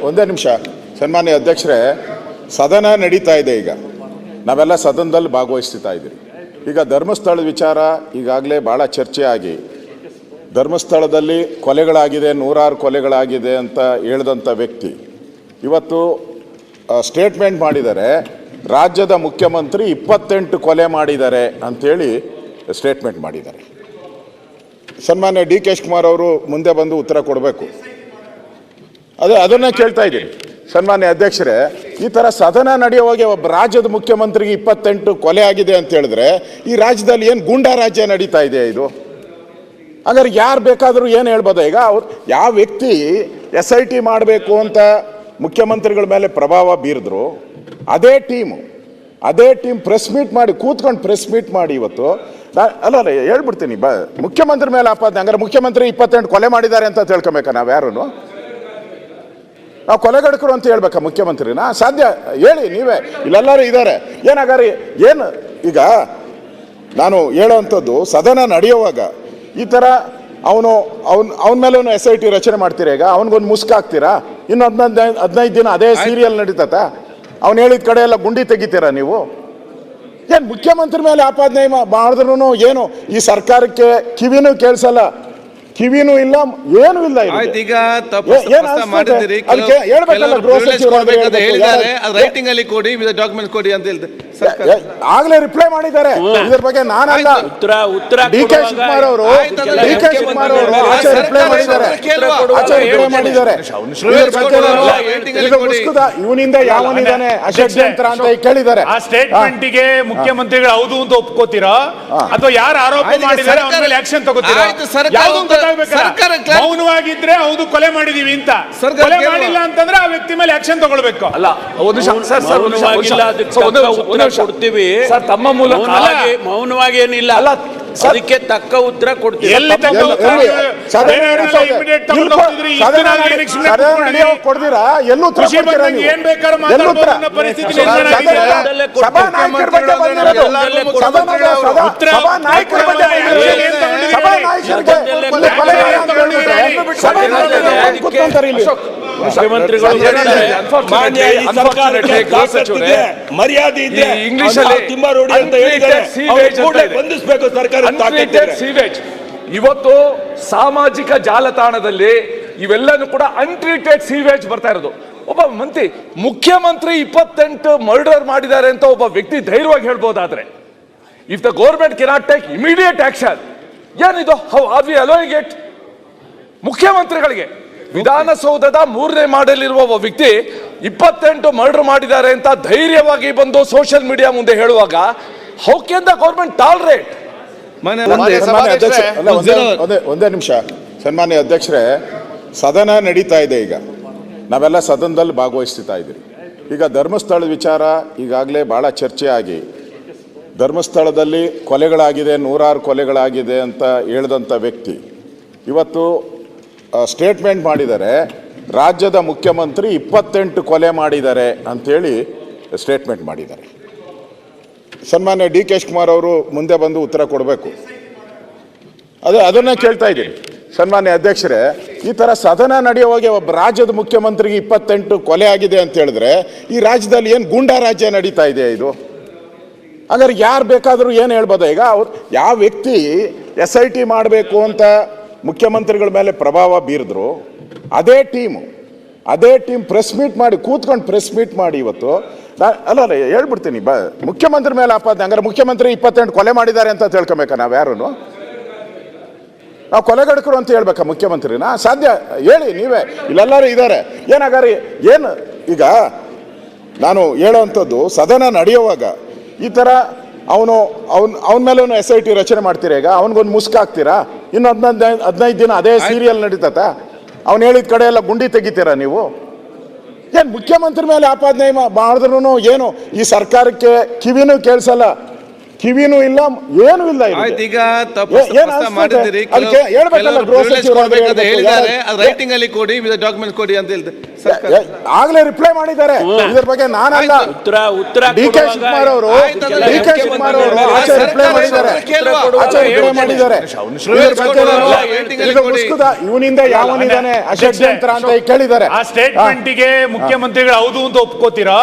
ಒಂದೇ ನಿಮಿಷ. ಸನ್ಮಾನ್ಯ ಅಧ್ಯಕ್ಷರೇ, ಸದನ ನಡೀತಾ ಇದೆ. ಈಗ ನಾವೆಲ್ಲ ಸದನದಲ್ಲಿ ಭಾಗವಹಿಸ್ತಾ ಇದ್ದೀರಿ. ಈಗ ಧರ್ಮಸ್ಥಳದ ವಿಚಾರ ಈಗಾಗಲೇ ಭಾಳ ಚರ್ಚೆ ಆಗಿ, ಧರ್ಮಸ್ಥಳದಲ್ಲಿ ಕೊಲೆಗಳಾಗಿದೆ, 106 ಕೊಲೆಗಳಾಗಿದೆ ಅಂತ ಹೇಳಿದಂಥ ವ್ಯಕ್ತಿ ಇವತ್ತು ಸ್ಟೇಟ್ಮೆಂಟ್ ಮಾಡಿದ್ದಾರೆ. ರಾಜ್ಯದ ಮುಖ್ಯಮಂತ್ರಿ 28 ಕೊಲೆ ಮಾಡಿದ್ದಾರೆ ಅಂಥೇಳಿ ಸ್ಟೇಟ್ಮೆಂಟ್ ಮಾಡಿದ್ದಾರೆ. ಸನ್ಮಾನ್ಯ ಡಿ ಕೆ ಶಿವಕುಮಾರ್ ಅವರು ಮುಂದೆ ಬಂದು ಉತ್ತರ ಕೊಡಬೇಕು. ಅದನ್ನೇ ಕೇಳ್ತಾ ಇದ್ದೀನಿ. ಸನ್ಮಾನ್ಯ ಅಧ್ಯಕ್ಷರೇ, ಈ ಥರ ಸದನ ನಡೆಯುವಾಗ ಒಬ್ಬ ರಾಜ್ಯದ ಮುಖ್ಯಮಂತ್ರಿಗೆ 28 ಕೊಲೆ ಆಗಿದೆ ಅಂತ ಹೇಳಿದ್ರೆ ಈ ರಾಜ್ಯದಲ್ಲಿ ಏನು ಗೂಂಡಾ ರಾಜ್ಯ ನಡೀತಾ ಇದೆ ಇದು? ಹಾಗಾದ್ರೆ ಯಾರು ಬೇಕಾದರೂ ಏನು ಹೇಳ್ಬೋದು? ಈಗ ಅವ್ರು ಯಾವ ವ್ಯಕ್ತಿ SIT ಮಾಡಬೇಕು ಅಂತ ಮುಖ್ಯಮಂತ್ರಿಗಳ ಮೇಲೆ ಪ್ರಭಾವ ಬೀರಿದ್ರು, ಅದೇ ಟೀಮ್ ಪ್ರೆಸ್ ಮೀಟ್ ಮಾಡಿ ಕೂತ್ಕೊಂಡು ಪ್ರೆಸ್ ಮೀಟ್ ಮಾಡಿ ಇವತ್ತು ಅಲ್ಲ ಹೇಳ್ಬಿಡ್ತೀನಿ, ಮುಖ್ಯಮಂತ್ರಿ ಮೇಲೆ ಆಪಾದನೆ. ಹಂಗಾರೆ ಮುಖ್ಯಮಂತ್ರಿ 28 ಕೊಲೆ ಮಾಡಿದ್ದಾರೆ ಅಂತ ತಿಳ್ಕೊಬೇಕಾ? ನಾವು ಯಾರು ನಾವು ಕೊಲೆಗಡಕರು ಅಂತ ಹೇಳ್ಬೇಕಾ ಮುಖ್ಯಮಂತ್ರಿನ? ಸಾಧ್ಯ? ಹೇಳಿ ನೀವೇ, ಇಲ್ಲೆಲ್ಲರೂ ಇದ್ದಾರೆ. ಏನಾಗಾರಿ ಏನು ಈಗ ನಾನು ಹೇಳೋವಂಥದ್ದು, ಸದನ ನಡೆಯುವಾಗ ಈ ಥರ ಅವನ ಮೇಲೂ SIT ರಚನೆ ಮಾಡ್ತೀರಾ? ಈಗ ಅವನಿಗೊಂದು ಮುಸ್ಕ್ ಹಾಕ್ತೀರಾ? ಇನ್ನು 15 ದಿನ ಅದೇ ಸೀರಿಯಲ್ ನಡೀತತ್ತ? ಅವ್ನು ಹೇಳಿದ ಕಡೆ ಎಲ್ಲ ಗುಂಡಿ ತೆಗಿತೀರಾ ನೀವು? ಏನು ಮುಖ್ಯಮಂತ್ರಿ ಮೇಲೆ ಆಪಾದನೆ ಮಾಡಿದ್ರು ಏನು ಈ ಸರ್ಕಾರಕ್ಕೆ ಕಿವಿನೂ ಕೇಳಿಸಲ್ಲ, ಕಿವಿನೂ ಇಲ್ಲ, ಏನೂ ಇಲ್ಲ. ಈಗ ಆಗ್ಲೇ ರಿಪ್ಲೈ ಮಾಡಿದ್ದಾರೆ ಇದ್ರ ಬಗ್ಗೆ. ನಾನಲ್ಲ, ಡಿ ಕೆ ಶಿವಕುಮಾರ್ ಅವರು ರಿಪ್ಲೈ ಮಾಡಿದ್ದಾರೆ. ಇವನಿಂದ ಯಾವನಿದ್ದಾನೆ ಅಷಡ್ಯಂತ್ರ ಅಂತ ಕೇಳಿದ್ದಾರೆ. ಆ ಸ್ಟೇಟ್ಮೆಂಟ್ಗೆ ಮುಖ್ಯಮಂತ್ರಿಗಳು ಹೌದು ಅಂತ ಒಪ್ಕೋತೀರಾ ಅಥವಾ ಯಾರು ಆರೋಪ ಮಾಡಿದ್ದಾರೆ ಅವ್ರ ಮೇಲೆ ಆಕ್ಷನ್ ತಗೋತೀರಾ? ಮೌನವಾಗಿದ್ರೆ ಹೌದು ಕೊಲೆ ಮಾಡಿದೀವಿ ಅಂತ, ಕೊಲೆ ಮಾಡಿಲ್ಲ ಅಂತಂದ್ರೆ ಆ ವ್ಯಕ್ತಿ ಮೇಲೆ ಆಕ್ಷನ್ ತಗೊಳ್ಬೇಕು. ಅಲ್ಲ, ಕೊಡ್ತೀವಿ ತಮ್ಮ ಮೂಲಕ, ಮೌನವಾಗಿ ಏನಿಲ್ಲ, ಅದಕ್ಕೆ ತಕ್ಕ ಉತ್ತರ ಕೊಡ್ತೀವಿ. ಕೊಡ್ತೀರಾ? ಎಲ್ಲೂ ಏನ್ ಬೇಕಾದ್ರೂ ಮಾತಾಡಬಹುದು ಪರಿಸ್ಥಿತಿ ಮರ್ಯಾದೆ ಇದೆ. ಇಂಗ್ಲಿಷ್ ಅಲ್ಲಿ ತಿಮ್ಮಾರೋಡಿ ಅಂತ ಹೇಳಿದ್ದಾರೆ, ಬಂಧಿಸಬೇಕು ಸರ್ಕಾರ. ಇವತ್ತು ಸಾಮಾಜಿಕ ಜಾಲತಾಣದಲ್ಲಿ ಇವೆಲ್ಲನೂ ಕೂಡ ಅನ್ಟ್ರೀಟೆಡ್ ಸೀವೇಜ್ ಬರ್ತಾ ಇರೋದು. ಒಬ್ಬ ಮುಖ್ಯಮಂತ್ರಿ 28 ಮರ್ಡರ್ ಮಾಡಿದ್ದಾರೆ ಅಂತ ಒಬ್ಬ ವ್ಯಕ್ತಿ ಧೈರ್ಯವಾಗಿ ಹೇಳ್ಬೋದಾದ್ರೆ, if the government cannot take immediate action, ಏನಿದು? How are we allowing it? ಮುಖ್ಯಮಂತ್ರಿಗಳಿಗೆ ವಿಧಾನಸೌಧದ 3ನೇ ಮಾಡಲಿರುವ ಒಬ್ಬ ವ್ಯಕ್ತಿ 28 ಮರ್ಡರ್ ಮಾಡಿದ್ದಾರೆ ಅಂತ ಧೈರ್ಯವಾಗಿ ಬಂದು ಸೋಷಿಯಲ್ ಮೀಡಿಯಾ ಮುಂದೆ ಹೇಳುವಾಗ, how can the government tolerate? ಒಂದೇ ನಿಮಿಷ. ಸನ್ಮಾನ್ಯ ಅಧ್ಯಕ್ಷರೇ, ಸದನ ನಡೀತಾ ಇದೆ. ಈಗ ನಾವೆಲ್ಲ ಸದನದಲ್ಲಿ ಭಾಗವಹಿಸ್ತಾ ಇದ್ದೀರಿ. ಈಗ ಧರ್ಮಸ್ಥಳದ ವಿಚಾರ ಈಗಾಗಲೇ ಭಾಳ ಚರ್ಚೆ ಆಗಿ, ಧರ್ಮಸ್ಥಳದಲ್ಲಿ ಕೊಲೆಗಳಾಗಿದೆ, 106 ಕೊಲೆಗಳಾಗಿದೆ ಅಂತ ಹೇಳಿದಂಥ ವ್ಯಕ್ತಿ ಇವತ್ತು ಸ್ಟೇಟ್ಮೆಂಟ್ ಮಾಡಿದ್ದಾರೆ. ರಾಜ್ಯದ ಮುಖ್ಯಮಂತ್ರಿ 28 ಕೊಲೆ ಮಾಡಿದ್ದಾರೆ ಅಂಥೇಳಿ ಸ್ಟೇಟ್ಮೆಂಟ್ ಮಾಡಿದ್ದಾರೆ. ಸನ್ಮಾನ್ಯ ಡಿ ಕೆ ಶಿವಕುಮಾರ್ ಅವರು ಮುಂದೆ ಬಂದು ಉತ್ತರ ಕೊಡಬೇಕು. ಅದನ್ನೇ ಕೇಳ್ತಾ ಇದ್ದೀನಿ. ಸನ್ಮಾನ್ಯ ಅಧ್ಯಕ್ಷರೇ, ಈ ಥರ ಸದನ ನಡೆಯುವಾಗ ಒಬ್ಬ ರಾಜ್ಯದ ಮುಖ್ಯಮಂತ್ರಿಗೆ 28 ಕೊಲೆ ಆಗಿದೆ ಅಂತ ಹೇಳಿದ್ರೆ ಈ ರಾಜ್ಯದಲ್ಲಿ ಏನು ಗೂಂಡಾ ರಾಜ್ಯ ನಡೀತಾ ಇದೆ ಇದು? ಹಾಗಾದ್ರೆ ಯಾರು ಬೇಕಾದರೂ ಏನು ಹೇಳ್ಬೋದು? ಈಗ ಅವ್ರು ಯಾವ ವ್ಯಕ್ತಿ SIT ಮಾಡಬೇಕು ಅಂತ ಮುಖ್ಯಮಂತ್ರಿಗಳ ಮೇಲೆ ಪ್ರಭಾವ ಬೀರಿದ್ರು, ಅದೇ ಟೀಮ್ ಪ್ರೆಸ್ ಮೀಟ್ ಮಾಡಿ ಕೂತ್ಕೊಂಡು ಪ್ರೆಸ್ ಮೀಟ್ ಮಾಡಿ ಇವತ್ತು ಅಲ್ಲ ಹೇಳ್ಬಿಡ್ತೀನಿ, ಮುಖ್ಯಮಂತ್ರಿ ಮೇಲೆ ಆಪಾದನೆ. ಹಂಗಾರೆ ಮುಖ್ಯಮಂತ್ರಿ 28 ಕೊಲೆ ಮಾಡಿದ್ದಾರೆ ಅಂತ ತಿಳ್ಕೊಬೇಕಾ? ನಾವು ಯಾರು ನಾವು ಕೊಲೆಗಡಕರು ಅಂತ ಹೇಳ್ಬೇಕಾ ಮುಖ್ಯಮಂತ್ರಿನ? ಸಾಧ್ಯ? ಹೇಳಿ ನೀವೇ, ಇಲ್ಲೆಲ್ಲರೂ ಇದ್ದಾರೆ. ಏನಾಗಾರಿ ಏನು ಈಗ ನಾನು ಹೇಳೋವಂಥದ್ದು, ಸದನ ನಡೆಯುವಾಗ ಈ ಥರ ಅವನ ಮೇಲೂ SIT ರಚನೆ ಮಾಡ್ತೀರಾ? ಈಗ ಅವನಿಗೊಂದು ಮುಸ್ಕ್ ಹಾಕ್ತೀರಾ? ಇನ್ನು 15 ದಿನ ಅದೇ ಸೀರಿಯಲ್ ನಡೀತತ್ತ? ಅವ್ನು ಹೇಳಿದ ಕಡೆ ಎಲ್ಲ ಗುಂಡಿ ತೆಗಿತೀರಾ ನೀವು? ಏನು ಮುಖ್ಯಮಂತ್ರಿ ಮೇಲೆ ಆಪಾದನೆ ಮಾಡಿದ್ರು ಏನು ಈ ಸರ್ಕಾರಕ್ಕೆ ಕಿವಿನೂ ಕೇಳಿಸಲ್ಲ, ಕಿವಿನೂ ಇಲ್ಲ, ಏನೂ ಇಲ್ಲ ಇದಕ್ಕೆ. ಆಯ್ತು, ಈಗ ತಪ್ಪು ಏನ್ ಪ್ರಸ್ತಾಪ ಅನ್ಸ್ತದೆ? ಮಾಡಿದ್ದೀರಿ. ಅದಕ್ಕೆ ಹೇಳ್ಬೇಕಲ್ಲ, ಗೃಹ ಸಚಿವರು ಅಂತ ಹೇಳ್ಬೇಕಾದ್ರೆ ಹೇಳ್ಬೇಕು. ಹೇಳಿದ್ದಾರೆ, ಅದು ರೈಟಿಂಗ್ ಅಲ್ಲಿ ಕೊಡಿ, ಡಾಕ್ಯುಮೆಂಟ್ ಕೊಡಿ ಅಂತ ಹೇಳ್ತಾರೆ. ಆಗ್ಲೇ ರಿಪ್ಲೈ ಮಾಡಿದ್ದಾರೆ ಇದ್ರ ಬಗ್ಗೆ. ನಾನಲ್ಲ, ಉತ್ತರ ಡಿ ಕೆ ಶಿವಕುಮಾರ್ ಅವರು ಆಯ್ತು, ಅದೆಲ್ಲ ಡಿ ಕೆ ಶಿವಕುಮಾರ್ ಅವರು ಆಚೆ ರಿಪ್ಲೈ ಮಾಡಿದ್ದಾರೆ. ಆಚೆ ರಿಪ್ಲೈ ಮಾಡಿದ್ದಾರೆ. ಇದ್ರ ಬಗ್ಗೆ ನಾನು ಇದು ಮುಸ್ಕುದ ಇವನಿಂದ ಯಾವನಿದಾನೆ ಅಷಡ್ಯಂತ್ರ ಅಂತ ಕೇಳಿದ್ದಾರೆ. ಆ ಸ್ಟೇಟ್ಮೆಂಟ್ಗೆ ಮುಖ್ಯಮಂತ್ರಿಗಳು ಹೌದು ಅಂತ ಒಪ್ಕೋತೀರಾ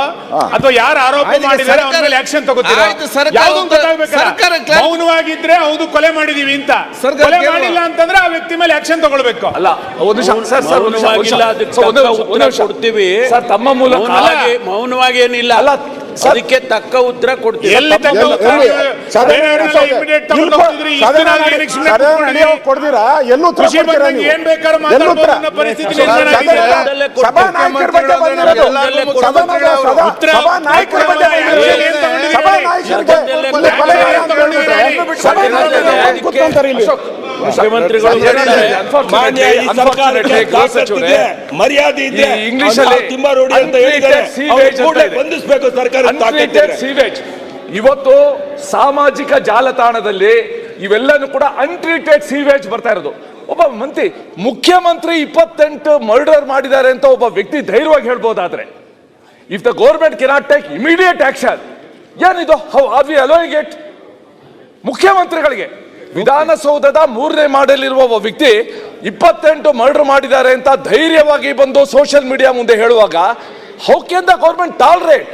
ಅಥವಾ ಯಾರು ಆರೋಪ ಮಾಡಿದ್ದಾರೆ ಅವ್ರ ಮೇಲೆ ಆಕ್ಷನ್ ತಗೋತೀರಾ? ಆಯ್ತು, ಸರ್ಕಾರ ಯಾವ್ದು ಅಂತ ಗೊತ್ತಾಗ್ಬೇಕಲ್ಲ. ಸರ್ಕಾರ ಕ್ಲಾರಿಫೈ- ಮೌನವಾಗಿದ್ರೆ ಹೌದು ಕೊಲೆ ಮಾಡಿದೀವಿ ಅಂತ, ಸರ್ಕಾರ ಕೊಲೆ ಕೇಳುವ. ಮಾಡಿಲ್ಲ ಅಂತಂದ್ರೆ ಆ ವ್ಯಕ್ತಿ ಮೇಲೆ ಆಕ್ಷನ್ ತಗೊಳ್ಬೇಕು. ಅಲ್ಲ, ಒಂದು ನಿಮಿಷ ಸರ್, ಸರ್, ಒಂದು ನಿಮಿಷ, ಒಂದು ನಿಮಿಷ. ಅದಕ್ಕೆ ಸರ್, ಒಂದು ತಕ್ಕ ನಿಮಿಷ, ಉತ್ತರ ಕೊಡ್ತೀವಿ. ಸರ್, ತಮ್ಮ ಮೂಲಕ ಮೌನವಾಗಿ ಏನಿಲ್ಲ, ಅಲ್ಲ, ಸರ್, ಅದಕ್ಕೆ ತಕ್ಕ ಉತ್ತರ ಕೊಡ್ತೀವಿ. ಎಲ್ಲಿ ತಕ್ಕ ಉತ್ತರ? ಬೇರೆಯವ್ರನ್ನೆಲ್ಲ immediate ತಗೊಂಡು ಹೋಗ್ತಿದ್ರಿ, ಇಷ್ಟು ನಾள் ಏನಕ್ಕೆ ಸುಮ್ನೆ ಕೂತ್ಕೊಂಡಿದ್ದೀರಿ? ಕೊಡ್ದಿರಾ ಎಲ್ಲೂ ಉತ್ತರ ಖುಷಿ ಕೊಡ್ತೀರಾ ಬಂದಂಗೆ ನೀವು? ಏನ್ ಬೇಕಾದ್ರೂ ಎಲ್ಲೂ ಉತ್ತರ? ಮಾತಾಡ್ಬೋದು ಅನ್ನೋ ಪರಿಸ್ಥಿತಿ ಸದನ- ನಿರ್ಮಾಣ ಆಗಿದೆ. ಸಭಾನಾಯಕರ ಬಗ್ಗೆ ಬಂದಿರೋದು. ಉತ್ತರ ಸಭಾನಾಯಕರ ಬಗ್ಗೆ ಬಂದಿರೋದು. ಸಭಾನಾಯಕರಿಗೆ ಇಲ್ಲಿ ಕೊಲೆ ಅಂತ ಹೇಳ್ಬಿಟ್ರೆ ಸಭಾನಾಯಕರು ಕೂತ್ಕೊಂತಾರೆ ಇಲ್ಲಿ. ಮುಖ್ಯಮಂತ್ರಿಗಳು ಹೇಳ್ತಾರೆ. ಮಾನ್ಯ ಈ ಸರ್ಕಾರಕ್ಕೆ ತಾಕತ್ತಿದೆ, ಮರ್ಯಾದೆ ಇದೆ, ಈ ಇಂಗ್ಲಿಷ್ ಅಲ್ಲಿ ತಿಮ್ಮಾರೋಡಿ ಅಂತ ಹೇಳಿದ್ದಾರೆ. ಅವ್ರು ಕೂಡಲೇ ಬಂಧಿಸಬೇಕು ಸರ್ಕಾರ. Untreated sewage. ಇವತ್ತು ಸಾಮಾಜಿಕ ಜಾಲತಾಣದಲ್ಲಿ ಇವೆಲ್ಲನೂ ಕೂಡ ಅನ್ಟ್ರೀಟೆಡ್ ಸೀವೇಜ್ ಬರ್ತಾ ಇರೋದು. ಒಬ್ಬ ಮುಖ್ಯಮಂತ್ರಿ 28 ಮರ್ಡರ್ ಮಾಡಿದ್ದಾರೆ ಅಂತ ಒಬ್ಬ ವ್ಯಕ್ತಿ ಧೈರ್ಯವಾಗಿ ಹೇಳ್ಬೋದಾದ್ರೆ, if the government cannot take immediate action, ಏನಿದು? How are we allowing it? ಮುಖ್ಯಮಂತ್ರಿಗಳಿಗೆ ವಿಧಾನಸೌಧದ 3ನೇ ಮಾಡಲಿರುವ ಒಬ್ಬ ವ್ಯಕ್ತಿ 28 ಮರ್ಡರ್ ಮಾಡಿದ್ದಾರೆ ಅಂತ ಧೈರ್ಯವಾಗಿ ಬಂದು ಸೋಷಿಯಲ್ ಮೀಡಿಯಾ ಮುಂದೆ ಹೇಳುವಾಗ, how can the government tolerate?